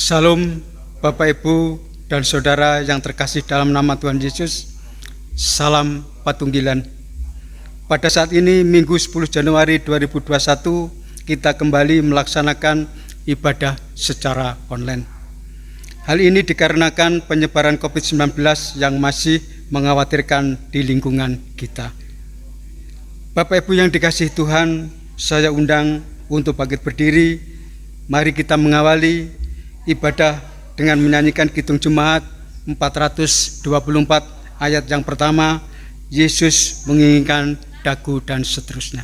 Salam Bapak Ibu dan Saudara yang terkasih dalam nama Tuhan Yesus. Salam Patunggilan. Pada saat ini Minggu 10 Januari 2021 kita kembali melaksanakan ibadah secara online. Hal ini dikarenakan penyebaran COVID-19 yang masih mengkhawatirkan di lingkungan kita. Bapak Ibu yang dikasihi Tuhan, saya undang untuk bangkit berdiri. Mari kita mengawali ibadah dengan menyanyikan Kidung Jemaat 424 ayat yang pertama, Yesus menginginkan dagu, dan seterusnya.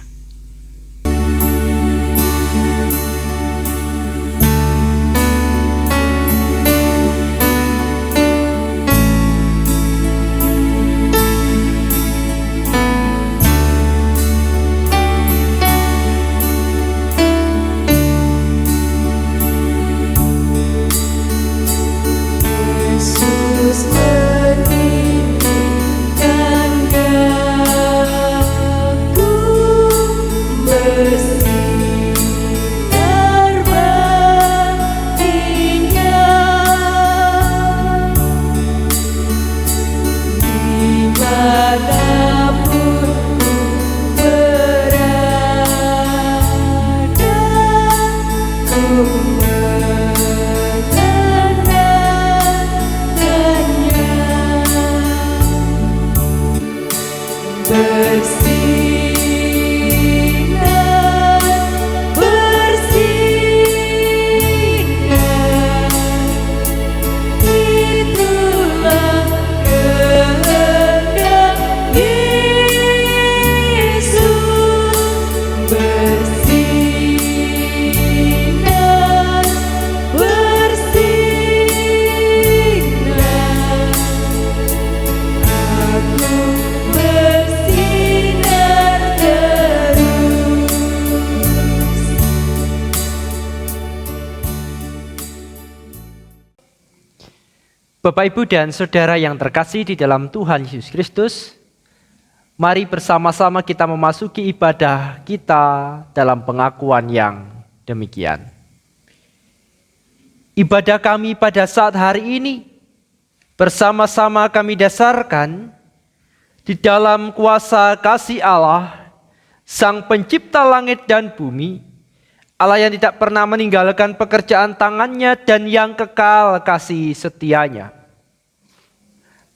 Bapak, Ibu, dan Saudara yang terkasih di dalam Tuhan Yesus Kristus, mari bersama-sama kita memasuki ibadah kita dalam pengakuan yang demikian. Ibadah kami pada saat hari ini bersama-sama kami dasarkan di dalam kuasa kasih Allah, Sang Pencipta langit dan bumi, Allah yang tidak pernah meninggalkan pekerjaan tangannya dan yang kekal kasih setianya.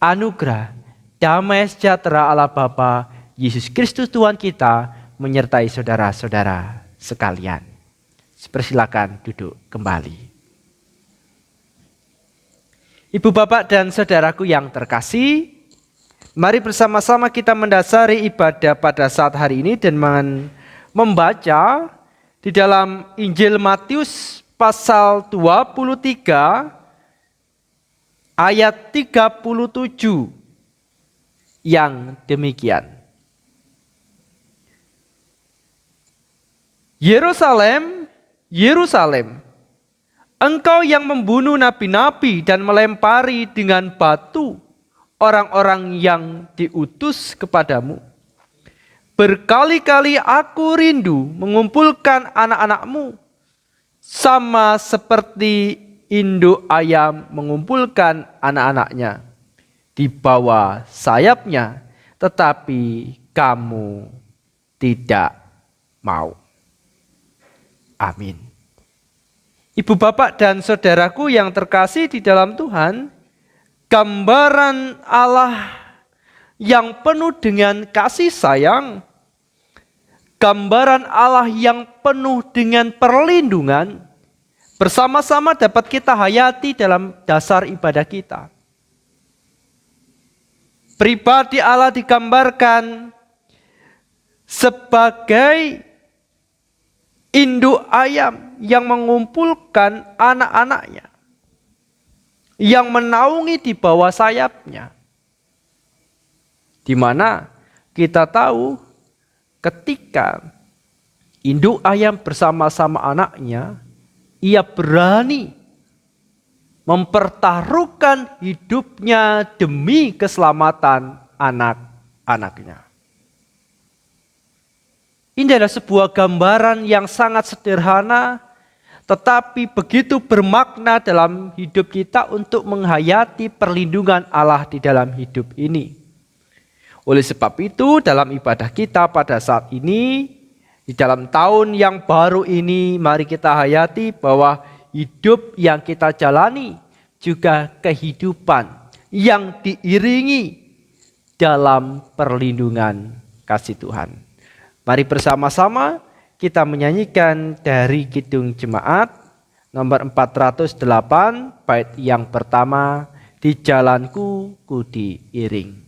Anugerah, damai sejahtera Allah Bapa, Yesus Kristus Tuhan kita menyertai saudara-saudara sekalian. Persilakan duduk kembali. Ibu, Bapak, dan saudaraku yang terkasih, mari bersama-sama kita mendasari ibadah pada saat hari ini dan membaca di dalam Injil Matius pasal 23 ayat 37 yang demikian. Yerusalem, Yerusalem, engkau yang membunuh nabi-nabi dan melempari dengan batu orang-orang yang diutus kepadamu. Berkali-kali aku rindu mengumpulkan anak-anakmu, sama seperti induk ayam mengumpulkan anak-anaknya di bawah sayapnya, tetapi kamu tidak mau. Amin. Ibu, Bapak, dan saudaraku yang terkasih di dalam Tuhan, gambaran Allah yang penuh dengan kasih sayang, gambaran Allah yang penuh dengan perlindungan, bersama-sama dapat kita hayati dalam dasar ibadah kita. Pribadi Allah digambarkan sebagai induk ayam yang mengumpulkan anak-anaknya, yang menaungi di bawah sayapnya. Di mana kita tahu ketika induk ayam bersama-sama anaknya, ia berani mempertaruhkan hidupnya demi keselamatan anak-anaknya. Ini adalah sebuah gambaran yang sangat sederhana, tetapi begitu bermakna dalam hidup kita untuk menghayati perlindungan Allah di dalam hidup ini. Oleh sebab itu, dalam ibadah kita pada saat ini, di dalam tahun yang baru ini, mari kita hayati bahwa hidup yang kita jalani juga kehidupan yang diiringi dalam perlindungan kasih Tuhan. Mari bersama-sama kita menyanyikan dari Kidung Jemaat nomor 408 bait yang pertama, di jalanku ku diiring.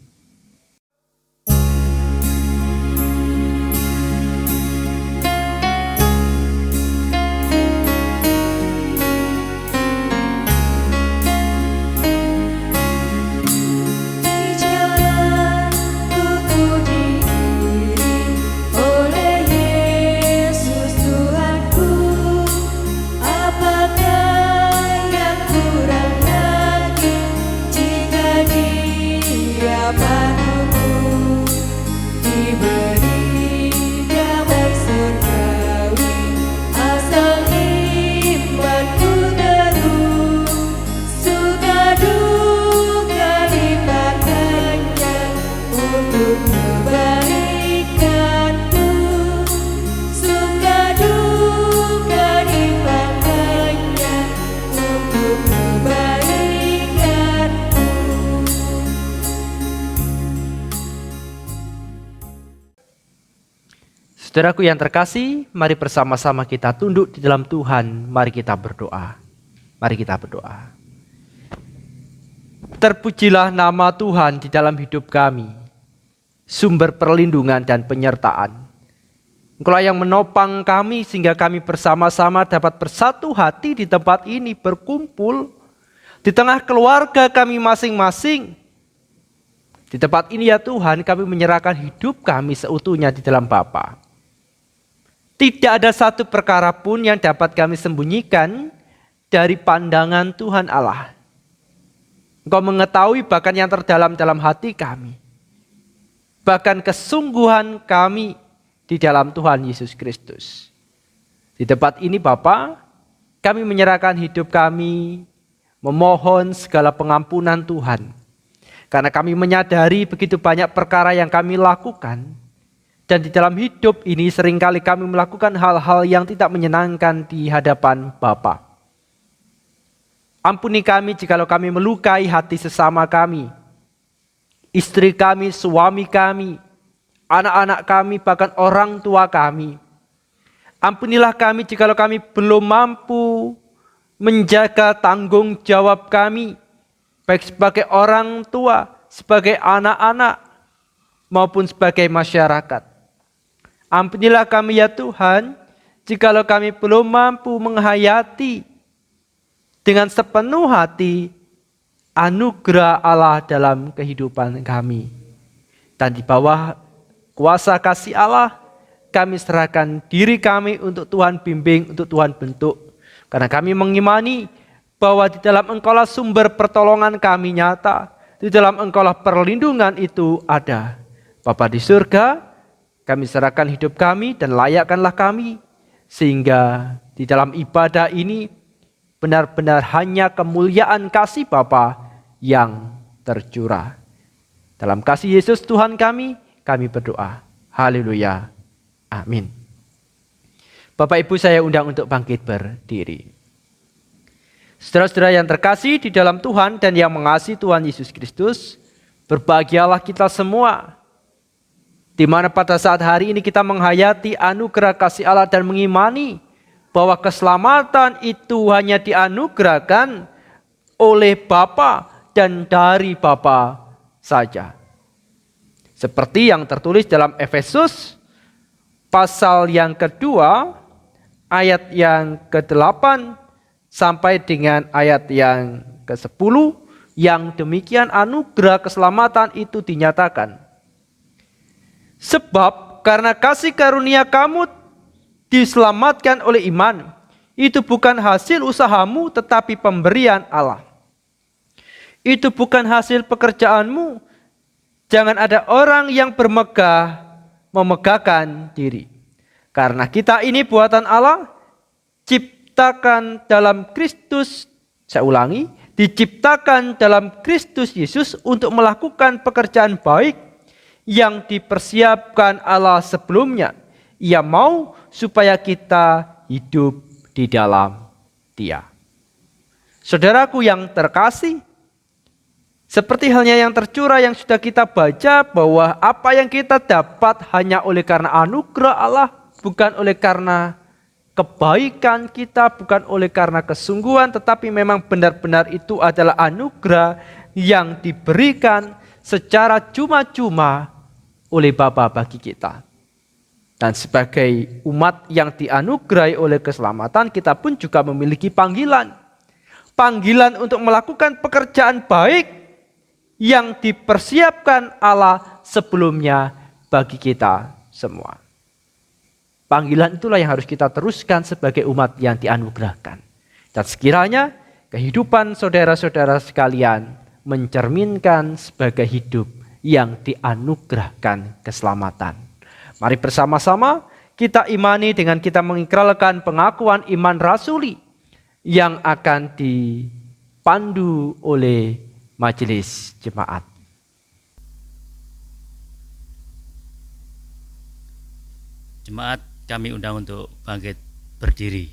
Saudaraku yang terkasih, mari bersama-sama kita tunduk di dalam Tuhan. Mari kita berdoa. Mari kita berdoa. Terpujilah nama Tuhan di dalam hidup kami, sumber perlindungan dan penyertaan. Engkau yang menopang kami sehingga kami bersama-sama dapat bersatu hati di tempat ini, berkumpul di tengah keluarga kami masing-masing. Di tempat ini ya Tuhan, kami menyerahkan hidup kami seutuhnya di dalam Bapa. Tidak ada satu perkara pun yang dapat kami sembunyikan dari pandangan Tuhan Allah. Engkau mengetahui bahkan yang terdalam dalam hati kami. Bahkan kesungguhan kami di dalam Tuhan Yesus Kristus. Di tempat ini Bapa, kami menyerahkan hidup kami, memohon segala pengampunan Tuhan. Karena kami menyadari begitu banyak perkara yang kami lakukan. Dan di dalam hidup ini seringkali kami melakukan hal-hal yang tidak menyenangkan di hadapan Bapa. Ampuni kami jikalau kami melukai hati sesama kami. Istri kami, suami kami, anak-anak kami, bahkan orang tua kami. Ampunilah kami jikalau kami belum mampu menjaga tanggung jawab kami. Baik sebagai orang tua, sebagai anak-anak, maupun sebagai masyarakat. Ampunilah kami ya Tuhan, jikalau kami belum mampu menghayati dengan sepenuh hati anugerah Allah dalam kehidupan kami. Dan di bawah kuasa kasih Allah, kami serahkan diri kami untuk Tuhan bimbing, untuk Tuhan bentuk. Karena kami mengimani bahwa di dalam Engkaulah sumber pertolongan kami nyata, di dalam Engkaulah perlindungan itu ada. Bapa di surga, kami serahkan hidup kami dan layakkanlah kami, sehingga di dalam ibadah ini benar-benar hanya kemuliaan kasih Bapa yang tercurah. Dalam kasih Yesus Tuhan kami berdoa. Haleluya. Amin. Bapak Ibu saya undang untuk bangkit berdiri. Saudara-saudara yang terkasih di dalam Tuhan dan yang mengasihi Tuhan Yesus Kristus, berbahagialah kita semua. Di mana pada saat hari ini kita menghayati anugerah kasih Allah dan mengimani bahwa keselamatan itu hanya dianugerahkan oleh Bapa dan dari Bapa saja. Seperti yang tertulis dalam Efesus pasal yang kedua, ayat yang ke-8 sampai dengan ayat yang ke-10, yang demikian anugerah keselamatan itu dinyatakan. Sebab karena kasih karunia kamu diselamatkan oleh iman, itu bukan hasil usahamu tetapi pemberian Allah. Itu bukan hasil pekerjaanmu. Jangan ada orang yang memegahkan diri. Karena kita ini buatan Allah, diciptakan dalam Kristus, saya ulangi, diciptakan dalam Kristus Yesus untuk melakukan pekerjaan baik yang dipersiapkan Allah sebelumnya. Ia mau supaya kita hidup di dalam Dia. Saudaraku yang terkasih, seperti halnya yang tercurah yang sudah kita baca, bahwa apa yang kita dapat hanya oleh karena anugerah Allah, bukan oleh karena kebaikan kita, bukan oleh karena kesungguhan, tetapi memang benar-benar itu adalah anugerah yang diberikan secara cuma-cuma oleh Bapa bagi kita. Dan sebagai umat yang dianugerahi oleh keselamatan, kita pun juga memiliki panggilan. Panggilan untuk melakukan pekerjaan baik yang dipersiapkan Allah sebelumnya bagi kita semua. Panggilan itulah yang harus kita teruskan sebagai umat yang dianugerahkan. Dan sekiranya kehidupan saudara-saudara sekalian mencerminkan sebagai hidup yang dianugerahkan keselamatan. Mari bersama-sama kita imani dengan kita mengikrarkan pengakuan iman rasuli yang akan dipandu oleh majelis jemaat. Jemaat kami undang untuk bangkit berdiri.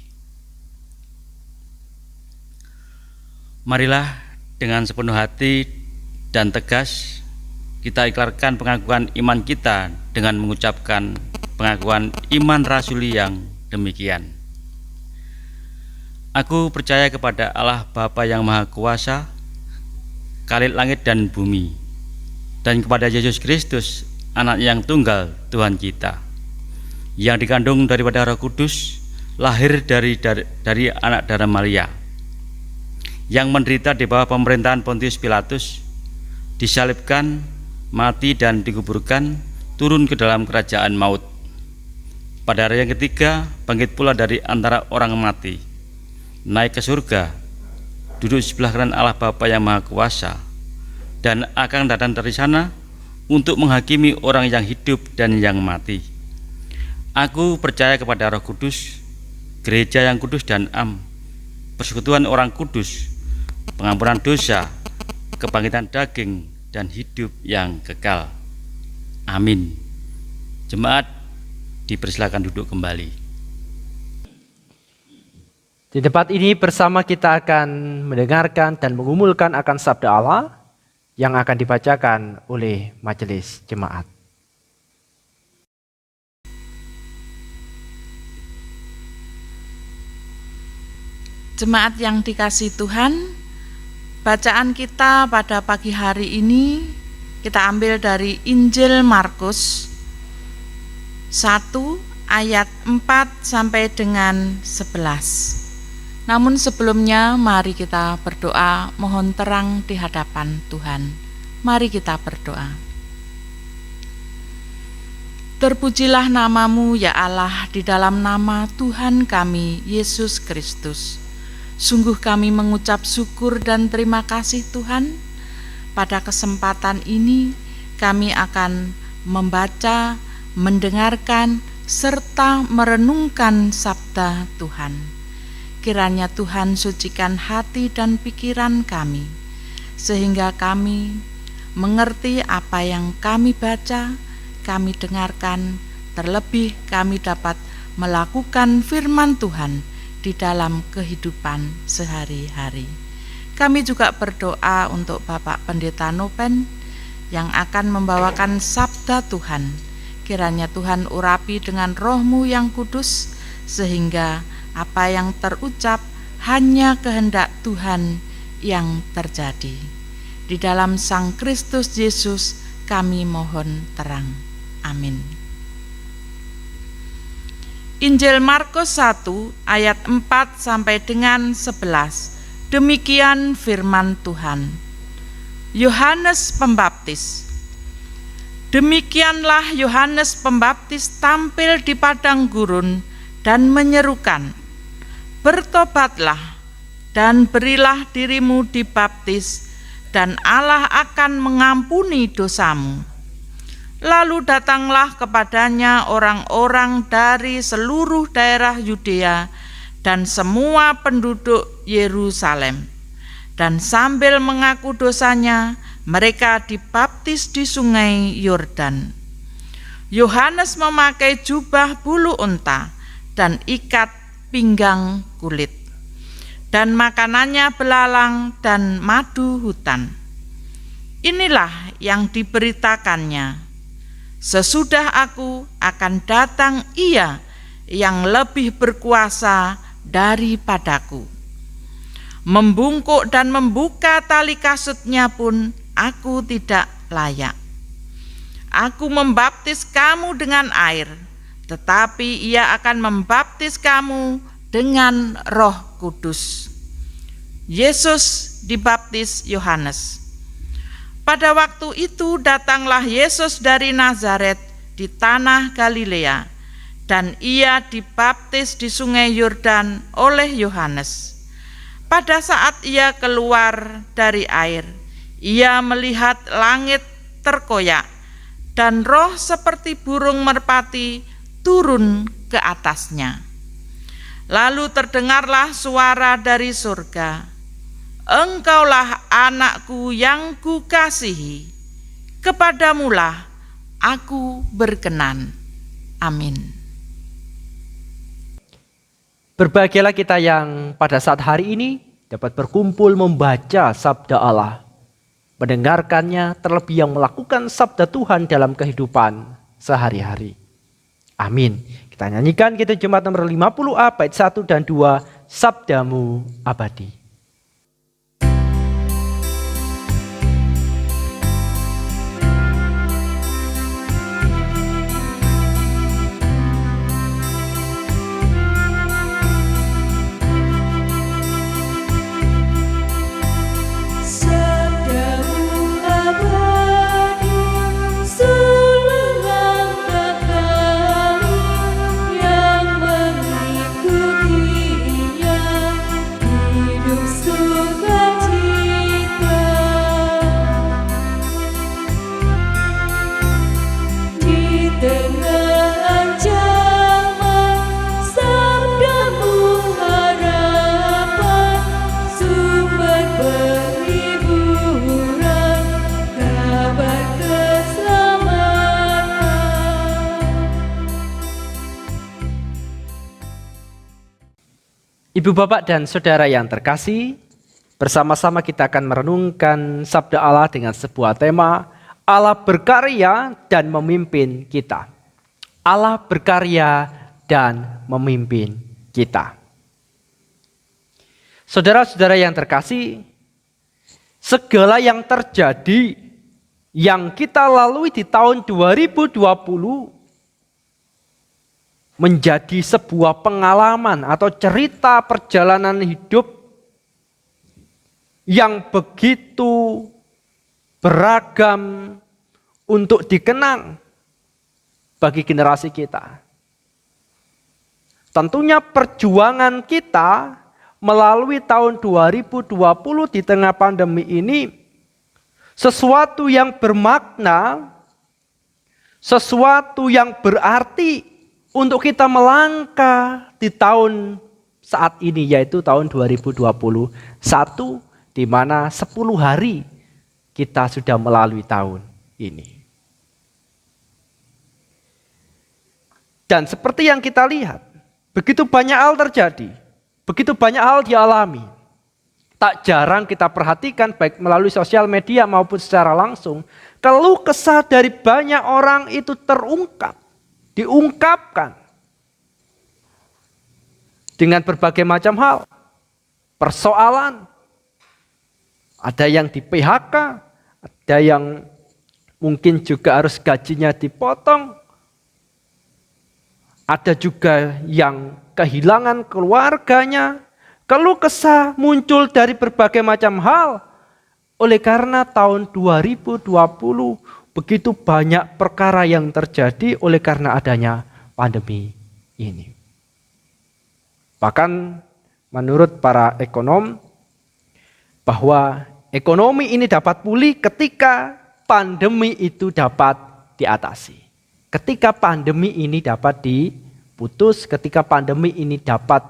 Marilah dengan sepenuh hati dan tegas kita ikrarkan pengakuan iman kita dengan mengucapkan pengakuan iman rasuli yang demikian. Aku percaya kepada Allah Bapa yang Maha Kuasa, Khalid langit dan bumi, dan kepada Yesus Kristus, Anak yang tunggal Tuhan kita, yang dikandung daripada Roh Kudus, lahir dari anak darah Maria, yang menderita di bawah pemerintahan Pontius Pilatus, disalibkan, mati dan dikuburkan, turun ke dalam kerajaan maut. Pada hari yang ketiga bangkit pula dari antara orang mati, naik ke surga, duduk sebelah kanan Allah Bapa yang Maha Kuasa, dan akan datang dari sana untuk menghakimi orang yang hidup dan yang mati. Aku percaya kepada Roh Kudus, gereja yang kudus dan am, persekutuan orang kudus, pengampunan dosa, kebangkitan daging, dan hidup yang kekal. Amin. Jemaat dipersilakan duduk kembali. Di tempat ini bersama kita akan mendengarkan dan mengumulkan akan sabda Allah yang akan dibacakan oleh majelis jemaat. Jemaat yang dikasihi Tuhan, bacaan kita pada pagi hari ini kita ambil dari Injil Markus 1 ayat 4 sampai dengan 11. Namun sebelumnya mari kita berdoa mohon terang di hadapan Tuhan. Mari kita berdoa. Terpujilah namamu ya Allah di dalam nama Tuhan kami Yesus Kristus. Sungguh kami mengucap syukur dan terima kasih Tuhan. Pada kesempatan ini kami akan membaca, mendengarkan, serta merenungkan sabda Tuhan. Kiranya Tuhan sucikan hati dan pikiran kami, sehingga kami mengerti apa yang kami baca, kami dengarkan, terlebih kami dapat melakukan firman Tuhan di dalam kehidupan sehari-hari. Kami juga berdoa untuk Bapak Pendeta Nopen yang akan membawakan sabda Tuhan. Kiranya Tuhan urapi dengan Roh-Mu yang kudus, sehingga apa yang terucap hanya kehendak Tuhan yang terjadi. Di dalam Sang Kristus Yesus kami mohon terang. Amin. Injil Markus 1 ayat 4 sampai dengan 11. Demikian firman Tuhan. Yohanes Pembaptis. Demikianlah Yohanes Pembaptis tampil di padang gurun dan menyerukan, bertobatlah dan berilah dirimu dibaptis, dan Allah akan mengampuni dosamu. Lalu datanglah kepadanya orang-orang dari seluruh daerah Yudea dan semua penduduk Yerusalem. Dan sambil mengaku dosanya, mereka dibaptis di sungai Yordan. Yohanes memakai jubah bulu unta dan ikat pinggang kulit, dan makanannya belalang dan madu hutan. Inilah yang diberitakannya, sesudah aku akan datang Ia yang lebih berkuasa daripadaku. Membungkuk dan membuka tali kasutnya pun aku tidak layak. Aku membaptis kamu dengan air, tetapi Ia akan membaptis kamu dengan Roh Kudus. Yesus dibaptis Yohanes. Pada waktu itu datanglah Yesus dari Nazaret di tanah Galilea, dan Ia dibaptis di sungai Yordan oleh Yohanes. Pada saat Ia keluar dari air, Ia melihat langit terkoyak, dan roh seperti burung merpati turun ke atasnya. Lalu terdengarlah suara dari surga, Engkaulah anakku yang kukasihi, kepadamulah aku berkenan. Amin. Berbahagialah kita yang pada saat hari ini dapat berkumpul membaca sabda Allah, mendengarkannya, terlebih yang melakukan sabda Tuhan dalam kehidupan sehari-hari. Amin. Kita nyanyikan Kidung Jemaat nomor 50A bait 1 dan 2, Sabdamu Abadi. Ibu, Bapak, dan Saudara yang terkasih, bersama-sama kita akan merenungkan sabda Allah dengan sebuah tema, Allah berkarya dan memimpin kita. Allah berkarya dan memimpin kita. Saudara-saudara yang terkasih, segala yang terjadi, yang kita lalui di tahun 2020, menjadi sebuah pengalaman atau cerita perjalanan hidup yang begitu beragam untuk dikenang bagi generasi kita. Tentunya perjuangan kita melalui tahun 2020 di tengah pandemi ini sesuatu yang bermakna, sesuatu yang berarti untuk kita melangkah di tahun saat ini, yaitu tahun 2021, di mana 10 hari kita sudah melalui tahun ini. Dan seperti yang kita lihat, begitu banyak hal terjadi, begitu banyak hal dialami. Tak jarang kita perhatikan baik melalui sosial media maupun secara langsung, keluh kesah dari banyak orang itu terungkap. Diungkapkan dengan berbagai macam hal, persoalan, ada yang di PHK, ada yang mungkin juga harus gajinya dipotong, ada juga yang kehilangan keluarganya, keluh kesah muncul dari berbagai macam hal, oleh karena tahun 2020 begitu banyak perkara yang terjadi oleh karena adanya pandemi ini. Bahkan menurut para ekonom, bahwa ekonomi ini dapat pulih ketika pandemi itu dapat diatasi. Ketika pandemi ini dapat diputus, ketika pandemi ini dapat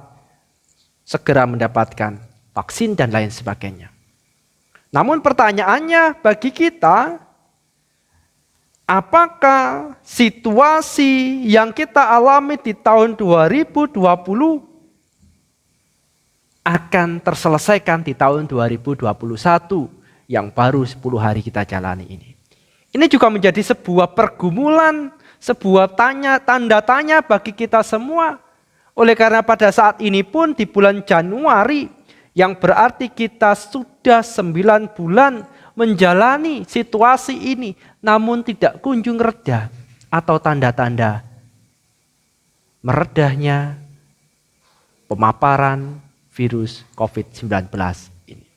segera mendapatkan vaksin dan lain sebagainya. Namun pertanyaannya bagi kita, apakah situasi yang kita alami di tahun 2020 akan terselesaikan di tahun 2021 yang baru 10 hari kita jalani ini? Ini juga menjadi sebuah pergumulan, sebuah tanda tanya bagi kita semua. Oleh karena pada saat ini pun di bulan Januari, yang berarti kita sudah 9 bulan menjalani situasi ini, namun tidak kunjung reda atau tanda-tanda meredahnya pemaparan virus COVID-19 ini.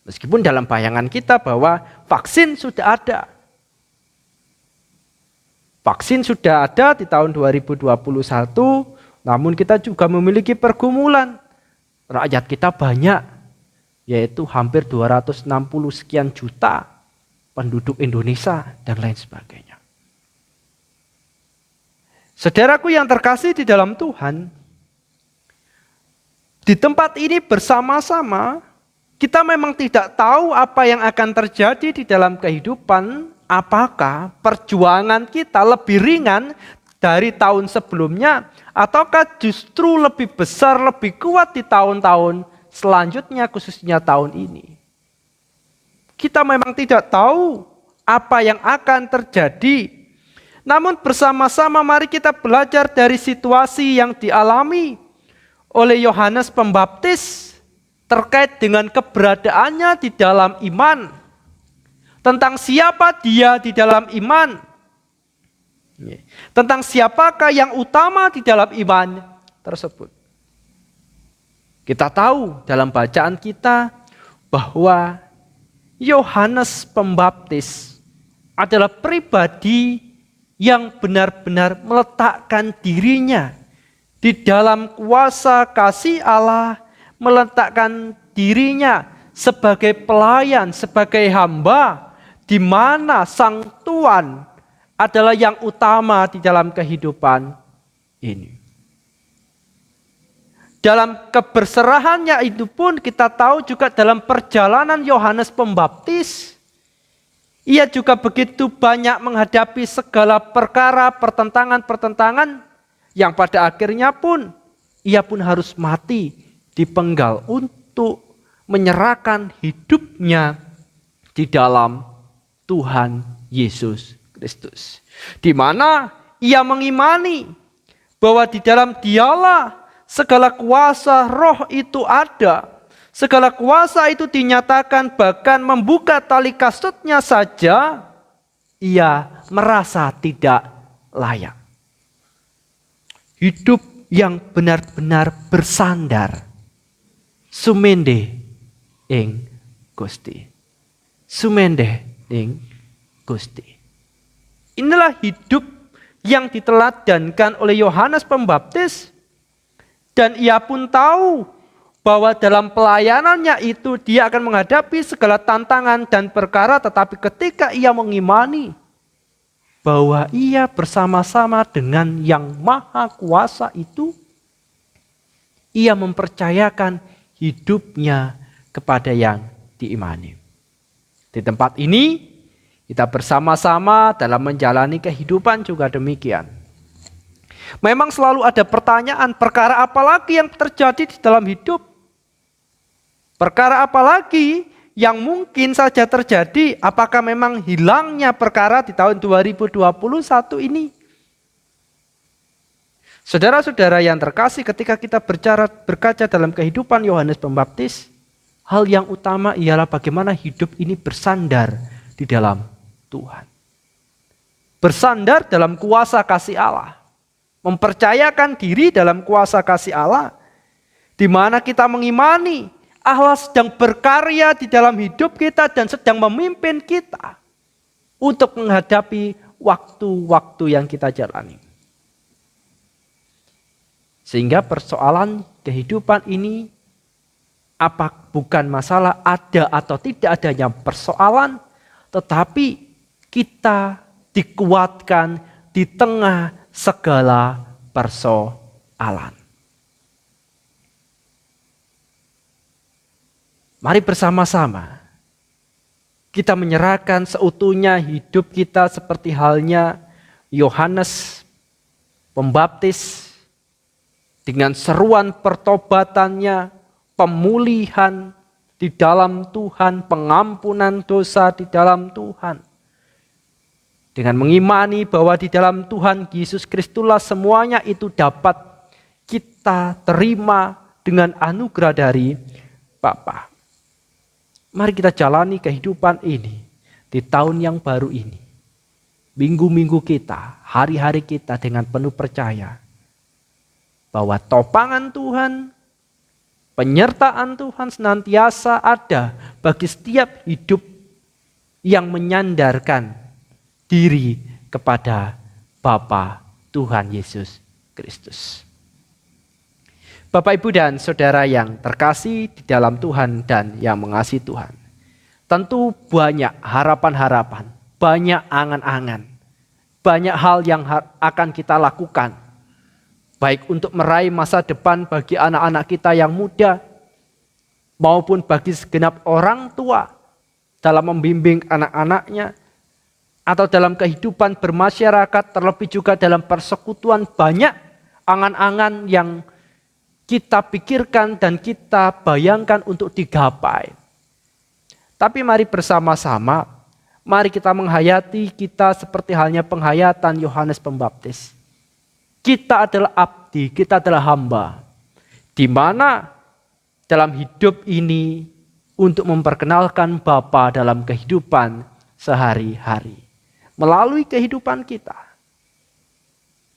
Meskipun dalam bayangan kita bahwa vaksin sudah ada. Vaksin sudah ada di tahun 2021, namun kita juga memiliki pergumulan. Rakyat kita banyak, yaitu hampir 260 sekian juta penduduk Indonesia dan lain sebagainya. Saudaraku yang terkasih di dalam Tuhan, di tempat ini bersama-sama kita memang tidak tahu apa yang akan terjadi di dalam kehidupan, apakah perjuangan kita lebih ringan dari tahun sebelumnya, ataukah justru lebih besar, lebih kuat di tahun-tahun selanjutnya, khususnya tahun ini. Kita memang tidak tahu apa yang akan terjadi. Namun bersama-sama mari kita belajar dari situasi yang dialami oleh Yohanes Pembaptis terkait dengan keberadaannya di dalam iman. Tentang siapa dia di dalam iman. Tentang siapakah yang utama di dalam iman tersebut. Kita tahu dalam bacaan kita bahwa Yohanes Pembaptis adalah pribadi yang benar-benar meletakkan dirinya di dalam kuasa kasih Allah, meletakkan dirinya sebagai pelayan, sebagai hamba, di mana Sang Tuhan adalah yang utama di dalam kehidupan ini. Dalam keberserahannya itu pun kita tahu juga dalam perjalanan Yohanes Pembaptis, ia juga begitu banyak menghadapi segala perkara, pertentangan-pertentangan, yang pada akhirnya pun ia pun harus mati dipenggal untuk menyerahkan hidupnya di dalam Tuhan Yesus Kristus. Di mana ia mengimani bahwa di dalam Dialah segala kuasa roh itu ada. Segala kuasa itu dinyatakan, bahkan membuka tali kasutnya saja ia merasa tidak layak. Hidup yang benar-benar bersandar sumende ing Gusti. Sumende ing Gusti. Inilah hidup yang diteladankan oleh Yohanes Pembaptis, dan ia pun tahu bahwa dalam pelayanannya itu dia akan menghadapi segala tantangan dan perkara, tetapi ketika ia mengimani bahwa ia bersama-sama dengan yang maha kuasa itu, ia mempercayakan hidupnya kepada yang diimani. Di tempat ini kita bersama-sama dalam menjalani kehidupan juga demikian. Memang selalu ada pertanyaan, perkara apa lagi yang terjadi di dalam hidup? Perkara apa lagi yang mungkin saja terjadi? Apakah memang hilangnya perkara di tahun 2021 ini? Saudara-saudara yang terkasih, ketika kita berkaca dalam kehidupan Yohanes Pembaptis, hal yang utama ialah bagaimana hidup ini bersandar di dalam Tuhan. Bersandar dalam kuasa kasih Allah. Mempercayakan diri dalam kuasa kasih Allah. Di mana kita mengimani Allah sedang berkarya di dalam hidup kita dan sedang memimpin kita untuk menghadapi waktu-waktu yang kita jalani. Sehingga persoalan kehidupan ini bukan masalah ada atau tidak adanya persoalan, tetapi kita dikuatkan di tengah segala persoalan. Mari bersama-sama kita menyerahkan seutuhnya hidup kita seperti halnya Yohanes Pembaptis dengan seruan pertobatannya, pemulihan di dalam Tuhan, pengampunan dosa di dalam Tuhan. Dengan mengimani bahwa di dalam Tuhan Yesus Kristuslah semuanya itu dapat kita terima dengan anugerah dari Bapa. Mari kita jalani kehidupan ini di tahun yang baru ini. Minggu-minggu kita, hari-hari kita dengan penuh percaya bahwa topangan Tuhan, penyertaan Tuhan senantiasa ada bagi setiap hidup yang menyandarkan diri kepada Bapa Tuhan Yesus Kristus. Bapak, Ibu, dan Saudara yang terkasih di dalam Tuhan dan yang mengasihi Tuhan. Tentu banyak harapan-harapan, banyak angan-angan, banyak hal yang akan kita lakukan. Baik untuk meraih masa depan bagi anak-anak kita yang muda, maupun bagi segenap orang tua dalam membimbing anak-anaknya, atau dalam kehidupan bermasyarakat, terlebih juga dalam persekutuan. Banyak angan-angan yang kita pikirkan dan kita bayangkan untuk digapai. Tapi mari bersama-sama, mari kita menghayati kita seperti halnya penghayatan Yohanes Pembaptis. Kita adalah abdi, kita adalah hamba. Di mana dalam hidup ini untuk memperkenalkan Bapa dalam kehidupan sehari-hari. Melalui kehidupan kita.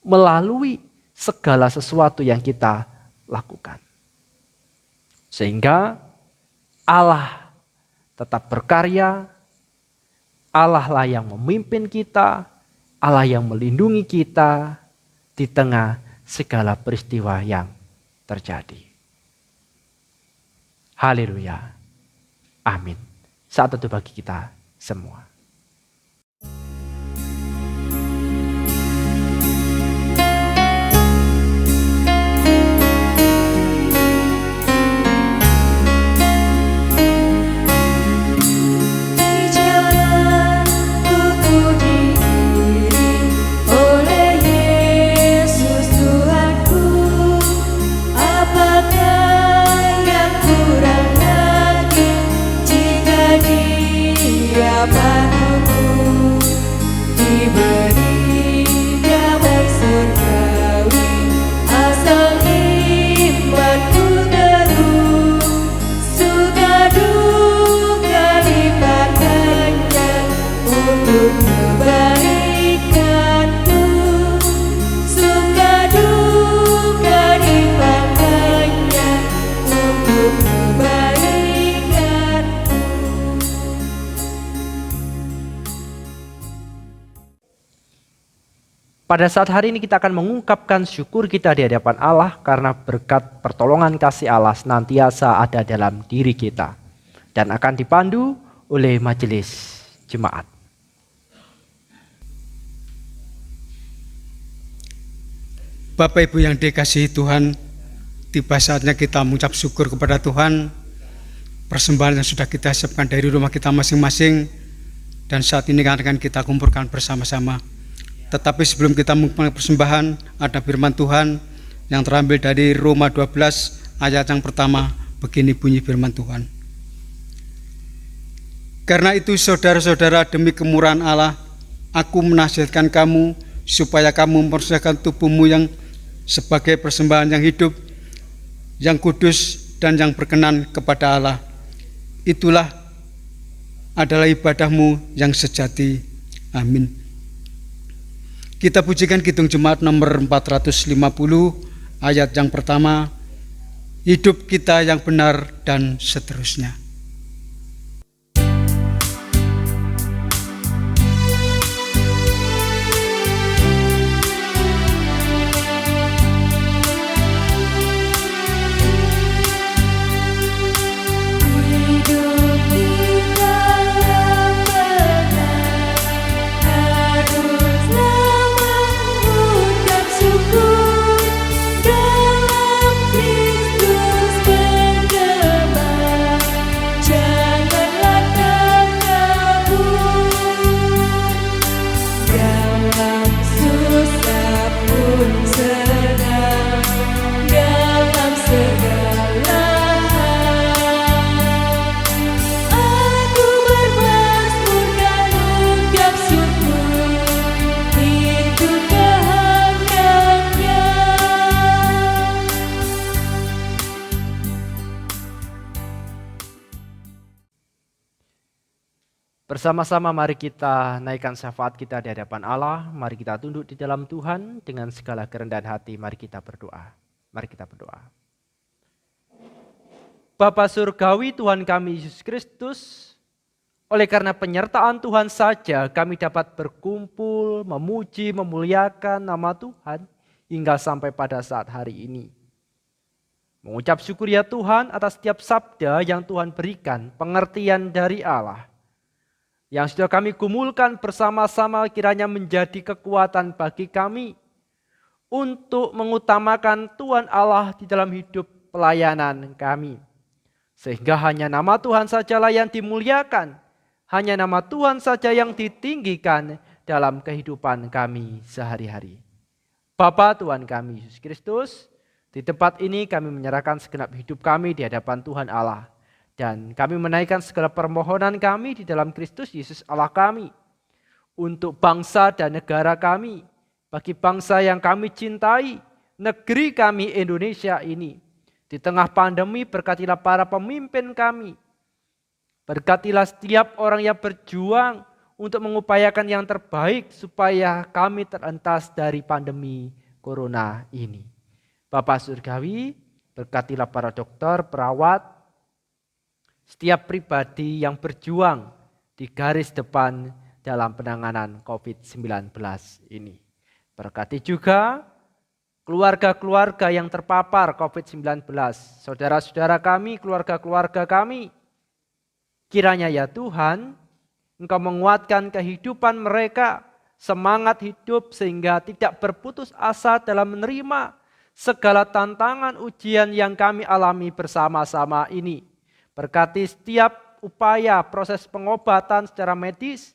Melalui segala sesuatu yang kita lakukan. Sehingga Allah tetap berkarya, Allah lah yang memimpin kita, Allah yang melindungi kita di tengah segala peristiwa yang terjadi. Haleluya. Amin. Saat itu bagi kita semua. Pada saat hari ini kita akan mengungkapkan syukur kita di hadapan Allah karena berkat pertolongan kasih Allah senantiasa ada dalam diri kita. Dan akan dipandu oleh majelis jemaat. Bapak Ibu yang dikasihi Tuhan, tiba saatnya kita mengucap syukur kepada Tuhan. Persembahan yang sudah kita siapkan dari rumah kita masing-masing. Dan saat ini akan kita kumpulkan bersama-sama. Tetapi sebelum kita mengumpulkan persembahan, ada firman Tuhan yang terambil dari Roma 12 ayat yang pertama. Begini bunyi firman Tuhan. Karena itu saudara-saudara, demi kemurahan Allah, aku menasihatkan kamu supaya kamu mempersembahkan tubuhmu yang sebagai persembahan yang hidup, yang kudus dan yang berkenan kepada Allah. Itulah adalah ibadahmu yang sejati. Amin. Kita pujikan Kidung Jemaat nomor 450 ayat yang pertama, hidup kita yang benar dan seterusnya. Dalam Kristus bergema Bersama-sama mari kita naikkan syafaat kita di hadapan Allah. Mari kita tunduk di dalam Tuhan dengan segala kerendahan hati. Mari kita berdoa. Mari kita berdoa. Bapa surgawi Tuhan kami Yesus Kristus, oleh karena penyertaan Tuhan saja kami dapat berkumpul, memuji, memuliakan nama Tuhan hingga sampai pada saat hari ini. Mengucap syukur ya Tuhan atas setiap sabda yang Tuhan berikan, pengertian dari Allah. Yang sudah kami gumulkan bersama-sama kiranya menjadi kekuatan bagi kami untuk mengutamakan Tuhan Allah di dalam hidup pelayanan kami. Sehingga hanya nama Tuhan sajalah yang dimuliakan, hanya nama Tuhan saja yang ditinggikan dalam kehidupan kami sehari-hari. Bapa Tuhan kami Yesus Kristus, di tempat ini kami menyerahkan segenap hidup kami di hadapan Tuhan Allah. Dan kami menaikkan segala permohonan kami di dalam Kristus Yesus Allah kami. Untuk bangsa dan negara kami. Bagi bangsa yang kami cintai. Negeri kami Indonesia ini. Di tengah pandemi berkatilah para pemimpin kami. Berkatilah setiap orang yang berjuang untuk mengupayakan yang terbaik. Supaya kami terentas dari pandemi corona ini. Bapak Surgawi, berkatilah para dokter, perawat, setiap pribadi yang berjuang di garis depan dalam penanganan COVID-19 ini. Berkati juga keluarga-keluarga yang terpapar COVID-19, saudara-saudara kami, keluarga-keluarga kami. Kiranya ya Tuhan, Engkau menguatkan kehidupan mereka, semangat hidup sehingga tidak berputus asa dalam menerima segala tantangan ujian yang kami alami bersama-sama ini. Berkati setiap upaya proses pengobatan secara medis.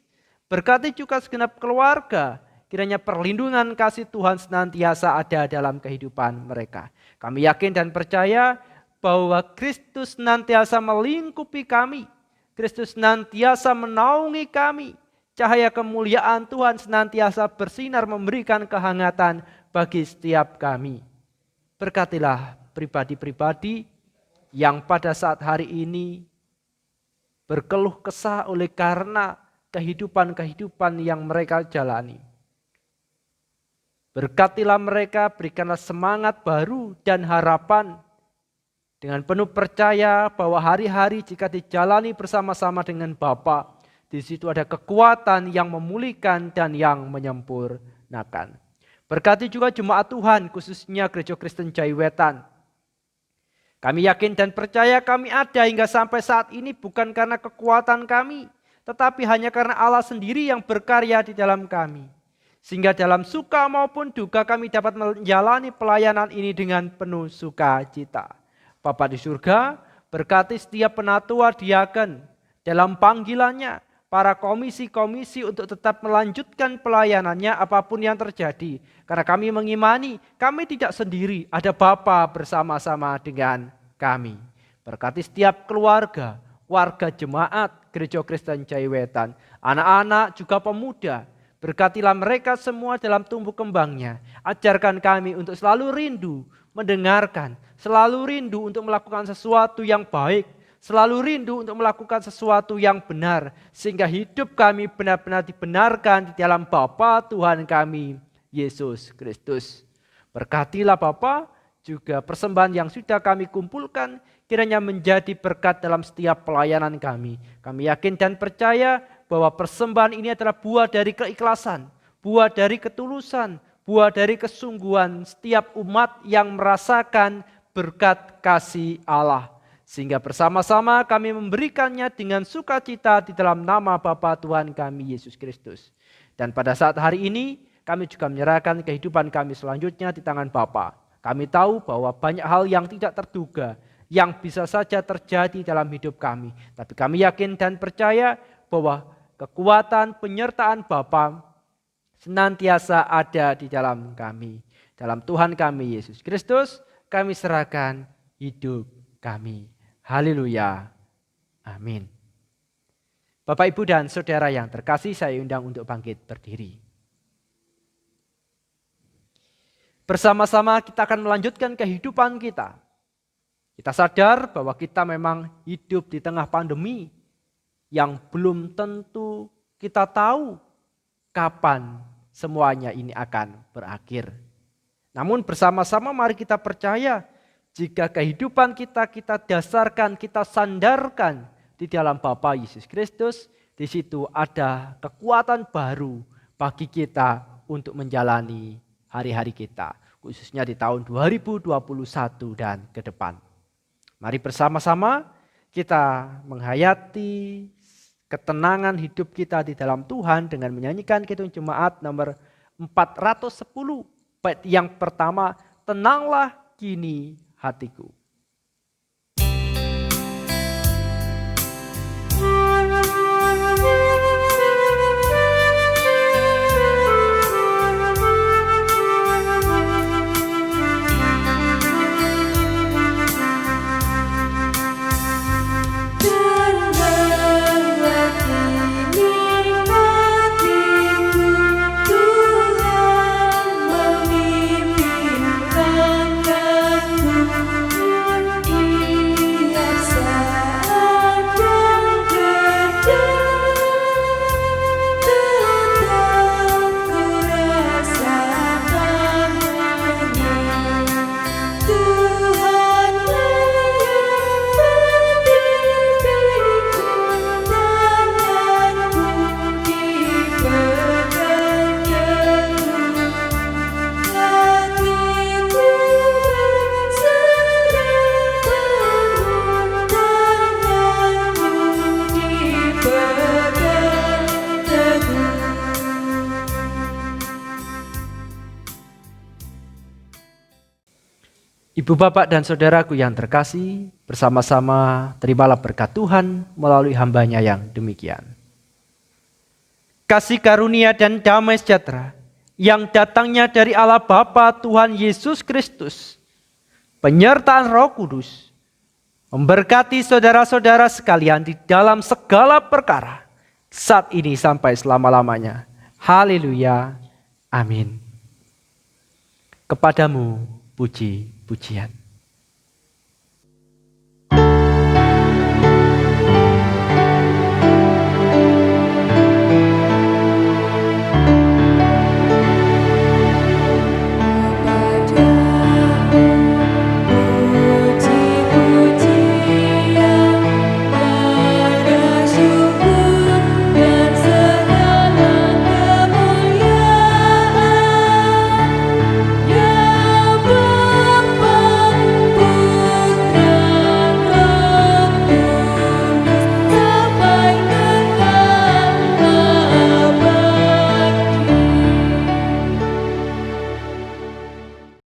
Berkati juga segenap keluarga. Kiranya perlindungan kasih Tuhan senantiasa ada dalam kehidupan mereka. Kami yakin dan percaya bahwa Kristus senantiasa melingkupi kami. Kristus senantiasa menaungi kami. Cahaya kemuliaan Tuhan senantiasa bersinar memberikan kehangatan bagi setiap kami. Berkatilah pribadi-pribadi yang pada saat hari ini berkeluh kesah oleh karena kehidupan-kehidupan yang mereka jalani. Berkatilah mereka, berikanlah semangat baru dan harapan dengan penuh percaya bahwa hari-hari jika dijalani bersama-sama dengan Bapa, di situ ada kekuatan yang memulihkan dan yang menyempurnakan. Berkati juga jemaat Tuhan, khususnya Gereja Kristen Jaiwetan. Kami yakin dan percaya kami ada hingga sampai saat ini bukan karena kekuatan kami, tetapi hanya karena Allah sendiri yang berkarya di dalam kami. Sehingga dalam suka maupun duka kami dapat menjalani pelayanan ini dengan penuh sukacita. Bapa di surga, berkati setiap penatua diaken dalam panggilannya, para komisi-komisi untuk tetap melanjutkan pelayanannya apapun yang terjadi. Karena kami mengimani, kami tidak sendiri, ada Bapa bersama-sama dengan kami. Berkati setiap keluarga, warga jemaat, Gereja Kristen Jaiwetan, anak-anak juga pemuda. Berkatilah mereka semua dalam tumbuh kembangnya. Ajarkan kami untuk selalu rindu mendengarkan, selalu rindu untuk melakukan sesuatu yang baik, selalu rindu untuk melakukan sesuatu yang benar, sehingga hidup kami benar-benar dibenarkan di dalam Bapa Tuhan kami, Yesus Kristus. Berkatilah Bapa, juga persembahan yang sudah kami kumpulkan, kiranya menjadi berkat dalam setiap pelayanan kami. Kami yakin dan percaya bahwa persembahan ini adalah buah dari keikhlasan, buah dari ketulusan, buah dari kesungguhan setiap umat yang merasakan berkat kasih Allah. Sehingga bersama-sama kami memberikannya dengan sukacita di dalam nama Bapa Tuhan kami Yesus Kristus. Dan pada saat hari ini kami juga menyerahkan kehidupan kami selanjutnya di tangan Bapa. Kami tahu bahwa banyak hal yang tidak terduga yang bisa saja terjadi dalam hidup kami. Tapi kami yakin dan percaya bahwa kekuatan penyertaan Bapa senantiasa ada di dalam kami. Dalam Tuhan kami Yesus Kristus kami serahkan hidup kami. Haleluya. Amin. Bapak, Ibu, dan Saudara yang terkasih, saya undang untuk bangkit berdiri. Bersama-sama kita akan melanjutkan kehidupan kita. Kita sadar bahwa kita memang hidup di tengah pandemi yang belum tentu kita tahu kapan semuanya ini akan berakhir. Namun bersama-sama mari kita percaya jika kehidupan kita dasarkan, kita sandarkan di dalam Bapa Yesus Kristus, di situ ada kekuatan baru bagi kita untuk menjalani hari-hari kita, khususnya di tahun 2021 dan ke depan. Mari bersama-sama kita menghayati ketenangan hidup kita di dalam Tuhan dengan menyanyikan Kidung Jemaat nomor 410. Bait yang pertama, tenanglah kini hatiku. Ibu bapak dan saudaraku yang terkasih, bersama-sama terimalah berkat Tuhan melalui hambanya yang demikian. Kasih karunia dan damai sejahtera yang datangnya dari Allah Bapa Tuhan Yesus Kristus, penyertaan Roh Kudus, memberkati saudara-saudara sekalian di dalam segala perkara, saat ini sampai selama-lamanya. Haleluya. Amin. Kepadamu puji-pujian.